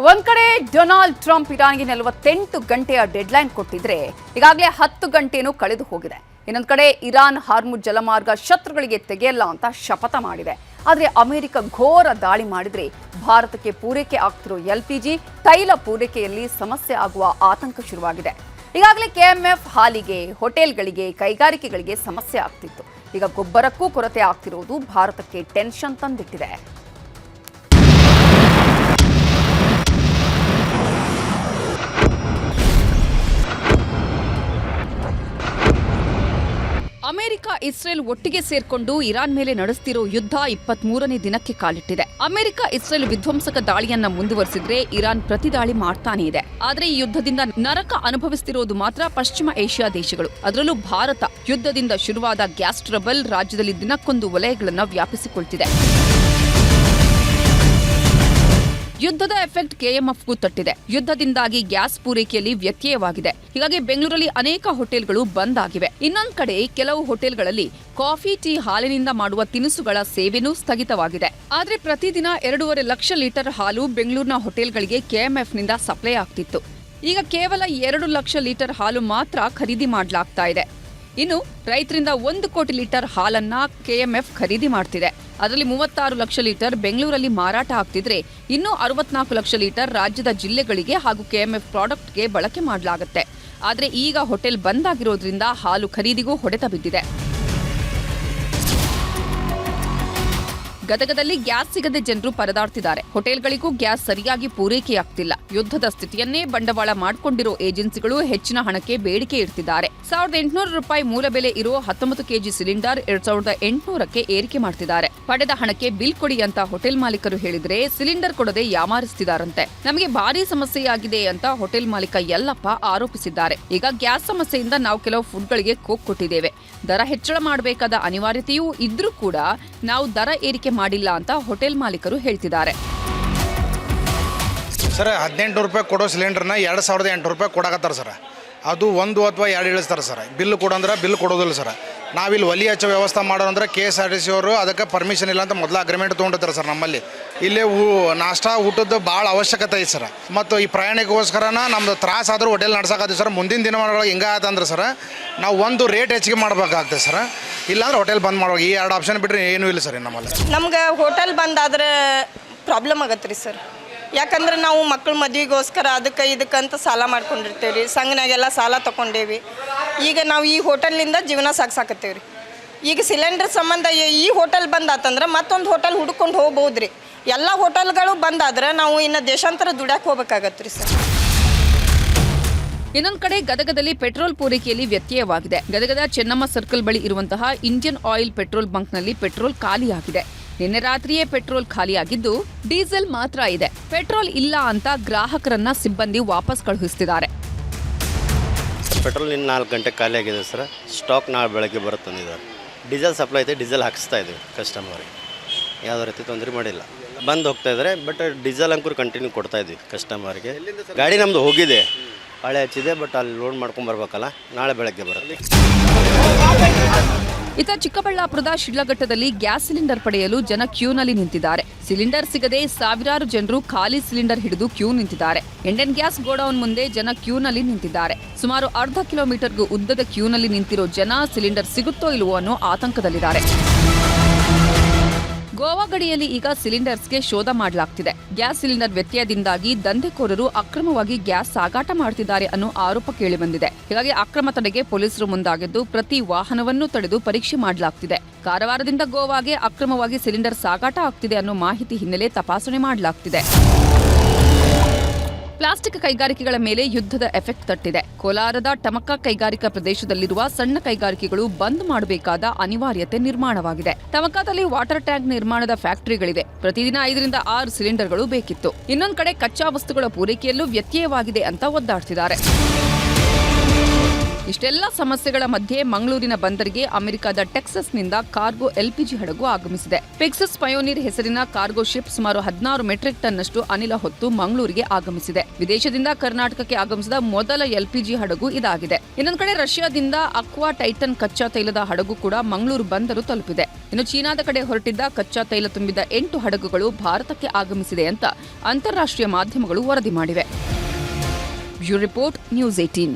ಒಂದ್ ಕಡೆ Donald Trump ಇರಾನ್ಗೆ 48 ಗಂಟೆಯ ಡೆಡ್ಲೈನ್ ಕೊಟ್ಟಿದ್ರೆ ಈಗಾಗಲೇ 10 ಗಂಟೆನೂ ಕಳೆದು ಹೋಗಿದೆ. ಇನ್ನೊಂದು ಕಡೆ ಇರಾನ್ ಹಾರ್ಮುಜ್ ಜಲಮಾರ್ಗ ಶತ್ರುಗಳಿಗೆ ತೆಗೆಯಲ್ಲ ಅಂತ ಶಪಥ ಮಾಡಿದೆ. ಆದರೆ ಅಮೆರಿಕ ಘೋರ ದಾಳಿ ಮಾಡಿದ್ರೆ ಭಾರತಕ್ಕೆ ಪೂರೈಕೆ ಆಗ್ತಿರೋ LPG ತೈಲ ಪೂರೈಕೆಯಲ್ಲಿ ಸಮಸ್ಯೆ ಆಗುವ ಆತಂಕ ಶುರುವಾಗಿದೆ. ಈಗಾಗಲೇ KMF ಹಾಲಿಗೆ, ಹೋಟೆಲ್ಗಳಿಗೆ, ಕೈಗಾರಿಕೆಗಳಿಗೆ ಸಮಸ್ಯೆ ಆಗ್ತಿತ್ತು. ಈಗ ಗೊಬ್ಬರಕ್ಕೂ ಕೊರತೆ ಆಗ್ತಿರೋದು ಭಾರತಕ್ಕೆ ಟೆನ್ಷನ್ ತಂದಿಟ್ಟಿದೆ. ಅಮೆರಿಕ, ಇಸ್ರೇಲ್ ಒಟ್ಟಿಗೆ ಸೇರ್ಕೊಂಡು ಇರಾನ್ ಮೇಲೆ ನಡೆಸುತ್ತಿರೋ ಯುದ್ಧ 23ನೇ ದಿನಕ್ಕೆ ಕಾಲಿಟ್ಟಿದೆ. ಅಮೆರಿಕ, ಇಸ್ರೇಲ್ ವಿಧ್ವಂಸಕ ದಾಳಿಯನ್ನ ಮುಂದುವರೆಸಿದ್ರೆ ಇರಾನ್ ಪ್ರತಿದಾಳಿ ಮಾಡ್ತಾನೇ ಇದೆ. ಆದ್ರೆ ಈ ಯುದ್ಧದಿಂದ ನರಕ ಅನುಭವಿಸುತ್ತಿರೋದು ಮಾತ್ರ ಪಶ್ಚಿಮ ಏಷ್ಯಾ ದೇಶಗಳು, ಅದರಲ್ಲೂ ಭಾರತ. ಯುದ್ಧದಿಂದ ಶುರುವಾದ ಗ್ಯಾಸ್ ಟ್ರಬಲ್ ರಾಜ್ಯದಲ್ಲಿ ದಿನಕ್ಕೊಂದು ವಲಯಗಳನ್ನ ವ್ಯಾಪಿಸಿಕೊಳ್ತಿದೆ. ಯುದ್ಧದ ಎಫೆಕ್ಟ್ KMFಗೂ ತಟ್ಟಿದೆ. ಯುದ್ಧದಿಂದಾಗಿ ಗ್ಯಾಸ್ ಪೂರೈಕೆಯಲ್ಲಿ ವ್ಯತ್ಯಯವಾಗಿದೆ. ಹೀಗಾಗಿ ಬೆಂಗಳೂರಲ್ಲಿ ಅನೇಕ ಹೋಟೆಲ್ಗಳು ಬಂದ್ ಆಗಿವೆ. ಇನ್ನೊಂದು ಕಡೆ ಕೆಲವು ಹೋಟೆಲ್ಗಳಲ್ಲಿ ಕಾಫಿ, ಟೀ, ಹಾಲಿನಿಂದ ಮಾಡುವ ತಿನಿಸುಗಳ ಸೇವೆನೂ ಸ್ಥಗಿತವಾಗಿದೆ. ಆದ್ರೆ ಪ್ರತಿದಿನ 2.5 ಲಕ್ಷ ಲೀಟರ್ ಹಾಲು ಬೆಂಗಳೂರಿನ ಹೋಟೆಲ್ಗಳಿಗೆ KMFನಿಂದ ಸಪ್ಲೈ ಆಗ್ತಿತ್ತು. ಈಗ ಕೇವಲ 2 ಲಕ್ಷ ಲೀಟರ್ ಹಾಲು ಮಾತ್ರ ಖರೀದಿ ಮಾಡಲಾಗ್ತಾ ಇದೆ. ಇನ್ನು ರೈತರಿಂದ 1 ಕೋಟಿ ಲೀಟರ್ ಹಾಲನ್ನ KMF ಖರೀದಿ ಮಾಡ್ತಿದೆ. ಅದರಲ್ಲಿ 36 ಲಕ್ಷ ಲೀಟರ್ ಬೆಂಗಳೂರಲ್ಲಿ ಮಾರಾಟ ಆಗ್ತಿದ್ರೆ ಇನ್ನೂ 64 ಲಕ್ಷ ಲೀಟರ್ ರಾಜ್ಯದ ಜಿಲ್ಲೆಗಳಿಗೆ ಹಾಗೂ KMF ಪ್ರಾಡಕ್ಟ್ಗೆ ಬಳಕೆ ಮಾಡಲಾಗುತ್ತೆ. ಆದರೆ ಈಗ ಹೋಟೆಲ್ ಬಂದ್ ಆಗಿರೋದ್ರಿಂದ ಹಾಲು ಖರೀದಿಗೂ ಹೊಡೆತ ಬಿದ್ದಿದೆ. ಗದಗದಲ್ಲಿ ಗ್ಯಾಸ್ ಸಿಗದೆ ಜನರು ಪರದಾಡ್ತಿದ್ದಾರೆ. ಹೋಟೆಲ್ಗಳಿಗೂ ಗ್ಯಾಸ್ ಸರಿಯಾಗಿ ಪೂರೈಕೆಯಾಗ್ತಿಲ್ಲ. ಯುದ್ಧದ ಸ್ಥಿತಿಯನ್ನೇ ಬಂಡವಾಳ ಮಾಡಿಕೊಂಡಿರೋ ಏಜೆನ್ಸಿಗಳು ಹೆಚ್ಚಿನ ಹಣಕ್ಕೆ ಬೇಡಿಕೆ ಇಡ್ತಿದ್ದಾರೆ. 1800 ರೂಪಾಯಿ ಮೂಲ ಬೆಲೆ ಇರೋ 19 ಕೆಜಿ ಸಿಲಿಂಡರ್ 2800ಕ್ಕೆ ಏರಿಕೆ ಮಾಡ್ತಿದ್ದಾರೆ. ಪಡೆದ ಹಣಕ್ಕೆ ಬಿಲ್ ಕೊಡಿ ಅಂತ ಹೋಟೆಲ್ ಮಾಲೀಕರು ಹೇಳಿದ್ರೆ ಸಿಲಿಂಡರ್ ಕೊಡದೆ ಯಾಮಾರಿಸ್ತಿದಾರಂತೆ. ನಮಗೆ ಭಾರಿ ಸಮಸ್ಯೆಯಾಗಿದೆ ಅಂತ ಹೋಟೆಲ್ ಮಾಲೀಕ ಯಲ್ಲಪ್ಪ ಆರೋಪಿಸಿದ್ದಾರೆ. ಈಗ ಗ್ಯಾಸ್ ಸಮಸ್ಯೆಯಿಂದ ನಾವು ಕೆಲವು ಫುಡ್ಗಳಿಗೆ ಕೋಕ್ ಕೊಟ್ಟಿದ್ದೇವೆ. ದರ ಹೆಚ್ಚಳ ಮಾಡಬೇಕಾದ ಅನಿವಾರ್ಯತೆಯೂ ಇದ್ರೂ ಕೂಡ ನಾವು ದರ ಏರಿಕೆ ಮಾಡಿಲ್ಲ ಅಂತ ಹೋಟೆಲ್ ಮಾಲೀಕರು ಹೇಳ್ತಿದ್ದಾರೆ. ಸರ್ 1800 ರೂಪಾಯಿ ಕೊಡೋ ಸಿಲಿಂಡರ್ನ 2800 ರೂಪಾಯಿ ಕೊಡಕತ್ತಾರೆ ಸರ್. ಅದು 1 ಅಥವಾ 2 ಇಳಿಸ್ತಾರೆ ಸರ್. ಬಿಲ್ ಕೊಡಂದ್ರೆ ಬಿಲ್ ಕೊಡೋದಿಲ್ಲ ಸರ್. ನಾವಿಲ್ಲಿ ಒಲಿ ಹಚ್ಚೋ ವ್ಯವಸ್ಥೆ ಮಾಡೋರಂದ್ರೆ KSRTC ಅವರು ಅದಕ್ಕೆ ಪರ್ಮಿಷನ್ ಇಲ್ಲ ಅಂತ ಮೊದಲು ಅಗ್ರಿಮೆಂಟ್ ತೊಗೊಂಡಿರ್ತಾರೆ ಸರ್. ನಮ್ಮಲ್ಲಿ ಇಲ್ಲಿ ನಾಷ್ಟಾ ಊಟದ ಭಾಳ ಅವಶ್ಯಕತೆ ಐತೆ ಸರ್. ಮತ್ತು ಈ ಪ್ರಯಾಣಿಗೋಸ್ಕರನ ನಮ್ದು ತ್ರಾಸ ಆದರೂ ಹೋಟೆಲ್ ನಡ್ಸೋಕತ್ತೀವಿ ಸರ್. ಮುಂದಿನ ದಿನಮಾನಗಳಿಗೆ ಹಿಂಗೆ ಆಯ್ತಂದ್ರೆ ಸರ್ ನಾವು ಒಂದು ರೇಟ್ ಹೆಚ್ಚಿಗೆ ಮಾಡ್ಬೇಕಾಗ್ತದೆ ಸರ್. ಇಲ್ಲಾಂದ್ರೆ ಹೋಟೆಲ್ ಬಂದ್ ಮಾಡ್ಬೇಕು. ಈ 2 ಆಪ್ಷನ್ ಬಿಟ್ಟರೆ ಏನೂ ಇಲ್ಲ ಸರ್ ನಮ್ಮಲ್ಲಿ. ನಮ್ಗೆ ಹೋಟೆಲ್ ಬಂದಾದ್ರೆ ಪ್ರಾಬ್ಲಮ್ ಆಗತ್ತೆ ರೀ ಸರ್. ಯಾಕಂದ್ರೆ ನಾವು ಮಕ್ಕಳ ಮದುವೆಗೋಸ್ಕರ ಅದಕ್ಕೆ ಇದಕ್ಕಂತ ಸಾಲ ಮಾಡ್ಕೊಂಡಿರ್ತೇವೆ ರೀ. ಸಂಘನಾಗೆಲ್ಲ ಸಾಲ ತೊಗೊಂಡೇವಿ. ಈಗ ನಾವು ಈ ಹೋಟೆಲ್ನಿಂದ ಜೀವನ ಸಾಗಿಸಾಕತ್ತೇವೆ ರೀ. ಈಗ ಸಿಲಿಂಡರ್ ಸಂಬಂಧ ಈ ಹೋಟೆಲ್ ಬಂದಾತಂದ್ರೆ ಮತ್ತೊಂದು ಹೋಟೆಲ್ ಹುಡ್ಕೊಂಡು ಹೋಗ್ಬೋದು ರೀ. ಎಲ್ಲ ಹೋಟೆಲ್ಗಳು ಬಂದಾದ್ರೆ ನಾವು ಇನ್ನು ದೇಶಾಂತರ ದುಡ್ಯಾಕೆ ಹೋಗ್ಬೇಕಾಗತ್ತೆ ರೀ ಸರ್. ಇನ್ನೊಂದು ಕಡೆ ಗದಗದಲ್ಲಿ ಪೆಟ್ರೋಲ್ ಪೂರೈಕೆಯಲ್ಲಿ ವ್ಯತ್ಯಯವಾಗಿದೆ. ಗದಗದ ಚೆನ್ನಮ್ಮ ಸರ್ಕಲ್ ಬಳಿ ಇರುವಂತಹ ಇಂಡಿಯನ್ ಆಯಿಲ್ ಪೆಟ್ರೋಲ್ ಬಂಕ್ನಲ್ಲಿ ಪೆಟ್ರೋಲ್ ಖಾಲಿಯಾಗಿದೆ. ನಿನ್ನೆ ರಾತ್ರಿಯೇ ಪೆಟ್ರೋಲ್ ಖಾಲಿಯಾಗಿದ್ದು ಡೀಸೆಲ್ ಮಾತ್ರ ಇದೆ. ಪೆಟ್ರೋಲ್ ಇಲ್ಲ ಅಂತ ಗ್ರಾಹಕರನ್ನ ಸಿಬ್ಬಂದಿ ವಾಪಸ್ ಕಳುಹಿಸುತ್ತಿದ್ದಾರೆ. ಪೆಟ್ರೋಲ್ ಇನ್ನು 4 ಗಂಟೆ ಖಾಲಿ ಆಗಿದೆ ಸರ್. ಸ್ಟಾಕ್ ನಾಳೆ ಬೆಳಗ್ಗೆ ಬರುತ್ತಂದಿದ್ದಾರೆ. ಡೀಸೆಲ್ ಸಪ್ಲೈ ಐತೆ, ಡೀಸೆಲ್ ಹಾಕಿಸ್ತಾ ಇದ್ದೀವಿ ಕಸ್ಟಮರಿಗೆ. ಯಾವುದೇ ರೀತಿ ತೊಂದರೆ ಮಾಡಿಲ್ಲ. ಬಂದು ಹೋಗ್ತಾ ಇದ್ದಾರೆ. ಬಟ್ ಡೀಸೆಲ್ ಅಂಕೂರು ಕಂಟಿನ್ಯೂ ಕೊಡ್ತಾ ಇದ್ವಿ ಕಸ್ಟಮರ್ಗೆ. ಗಾಡಿ ನಮ್ಮದು ಹೋಗಿದೆ, ಹಳೆ ಹಚ್ಚಿದೆ. ಬಟ್ ಅಲ್ಲಿ ಲೋಡ್ ಮಾಡ್ಕೊಂಬರ್ಬೇಕಲ್ಲ, ನಾಳೆ ಬೆಳಗ್ಗೆ ಬರುತ್ತೆ. ಇತ್ತ ಚಿಕ್ಕಬಳ್ಳಾಪುರದ ಶಿಡ್ಲಘಟ್ಟದಲ್ಲಿ ಗ್ಯಾಸ್ ಸಿಲಿಂಡರ್ ಪಡೆಯಲು ಜನ ಕ್ಯೂನಲ್ಲಿ ನಿಂತಿದ್ದಾರೆ. ಸಿಲಿಂಡರ್ ಸಿಗದೆ ಸಾವಿರಾರು ಜನರು ಖಾಲಿ ಸಿಲಿಂಡರ್ ಹಿಡಿದು ಕ್ಯೂ ನಿಂತಿದ್ದಾರೆ. ಇಂಡಿಯನ್ ಗ್ಯಾಸ್ ಗೋಡೌನ್ ಮುಂದೆ ಜನ ಕ್ಯೂನಲ್ಲಿ ನಿಂತಿದ್ದಾರೆ. ಸುಮಾರು ಅರ್ಧ ಕಿಲೋಮೀಟರ್ಗೂ ಉದ್ದದ ಕ್ಯೂನಲ್ಲಿ ನಿಂತಿರೋ ಜನ ಸಿಲಿಂಡರ್ ಸಿಗುತ್ತೋ ಇಲ್ವೋ ಅನ್ನೋ ಆತಂಕದಲ್ಲಿದ್ದಾರೆ. ಗೋವಾ ಗಡಿಯಲ್ಲಿ ಈಗ ಸಿಲಿಂಡರ್ಸ್ಗೆ ಶೋಧ ಮಾಡಲಾಗ್ತಿದೆ. ಗ್ಯಾಸ್ ಸಿಲಿಂಡರ್ ವ್ಯತ್ಯಯದಿಂದಾಗಿ ದಂಧೆಕೋರರು ಅಕ್ರಮವಾಗಿ ಗ್ಯಾಸ್ ಸಾಗಾಟ ಮಾಡ್ತಿದ್ದಾರೆ ಅನ್ನೋ ಆರೋಪ ಕೇಳಿಬಂದಿದೆ. ಹೀಗಾಗಿ ಅಕ್ರಮ ತಡೆಗೆ ಪೊಲೀಸರು ಮುಂದಾಗಿದ್ದು ಪ್ರತಿ ವಾಹನವನ್ನು ತಡೆದು ಪರೀಕ್ಷೆ ಮಾಡಲಾಗ್ತಿದೆ. ಕಾರವಾರದಿಂದ ಗೋವಾಗೆ ಅಕ್ರಮವಾಗಿ ಸಿಲಿಂಡರ್ ಸಾಗಾಟ ಆಗ್ತಿದೆ ಅನ್ನೋ ಮಾಹಿತಿ ಹಿನ್ನೆಲೆ ತಪಾಸಣೆ ಮಾಡಲಾಗ್ತಿದೆ. ಪ್ಲಾಸ್ಟಿಕ್ ಕೈಗಾರಿಕೆಗಳ ಮೇಲೆ ಯುದ್ಧದ ಎಫೆಕ್ಟ್ ತಟ್ಟಿದೆ. ಕೋಲಾರದ ಟಮಕ ಕೈಗಾರಿಕಾ ಪ್ರದೇಶದಲ್ಲಿರುವ ಸಣ್ಣ ಕೈಗಾರಿಕೆಗಳು ಬಂದ್ ಮಾಡಬೇಕಾದ ಅನಿವಾರ್ಯತೆ ನಿರ್ಮಾಣವಾಗಿದೆ. ಟಮಕದಲ್ಲಿ ವಾಟರ್ ಟ್ಯಾಂಕ್ ನಿರ್ಮಾಣದ ಫ್ಯಾಕ್ಟರಿಗಳಿವೆ. ಪ್ರತಿದಿನ 5 ರಿಂದ 6 ಸಿಲಿಂಡರ್ಗಳು ಬೇಕಿತ್ತು. ಇನ್ನೊಂದು ಕಡೆ ಕಚ್ಚಾ ವಸ್ತುಗಳ ಪೂರೈಕೆಯಲ್ಲೂ ವ್ಯತ್ಯಯವಾಗಿದೆ ಅಂತ ಒದ್ದಾಡ್ತಿದ್ದಾರೆ. ಇಷ್ಟೆಲ್ಲ ಸಮಸ್ಯೆಗಳ ಮಧ್ಯೆ ಮಂಗಳೂರಿನ ಬಂದರಿಗೆ ಅಮೆರಿಕದ ಟೆಕ್ಸಸ್ನಿಂದ ಕಾರ್ಗೋ ಎಲ್ಪಿಜಿ ಹಡಗು ಆಗಮಿಸಿದೆ. ಪಿಕ್ಸಸ್ ಪಯೋನೀರ್ ಹೆಸರಿನ ಕಾರ್ಗೋ ಶಿಪ್ ಸುಮಾರು 16 ಮೆಟ್ರಿಕ್ ಟನ್ನಷ್ಟು ಅನಿಲ ಹೊತ್ತು ಮಂಗಳೂರಿಗೆ ಆಗಮಿಸಿದೆ. ವಿದೇಶದಿಂದ ಕರ್ನಾಟಕಕ್ಕೆ ಆಗಮಿಸಿದ ಮೊದಲ ಎಲ್ಪಿಜಿ ಹಡಗು ಇದಾಗಿದೆ. ಇನ್ನೊಂದು ಕಡೆ ರಷ್ಯಾದಿಂದ ಅಕ್ವಾ ಟೈಟನ್ ಕಚ್ಚಾ ತೈಲದ ಹಡಗು ಕೂಡ ಮಂಗಳೂರು ಬಂದರು ತಲುಪಿದೆ. ಇನ್ನು ಚೀನಾದ ಕಡೆ ಹೊರಟಿದ್ದ ಕಚ್ಚಾ ತೈಲ ತುಂಬಿದ 8 ಹಡಗುಗಳು ಭಾರತಕ್ಕೆ ಆಗಮಿಸಿದೆ ಅಂತ ಅಂತಾರಾಷ್ಟ್ರೀಯ ಮಾಧ್ಯಮಗಳು ವರದಿ ಮಾಡಿವೆ. Bureau report, news 18.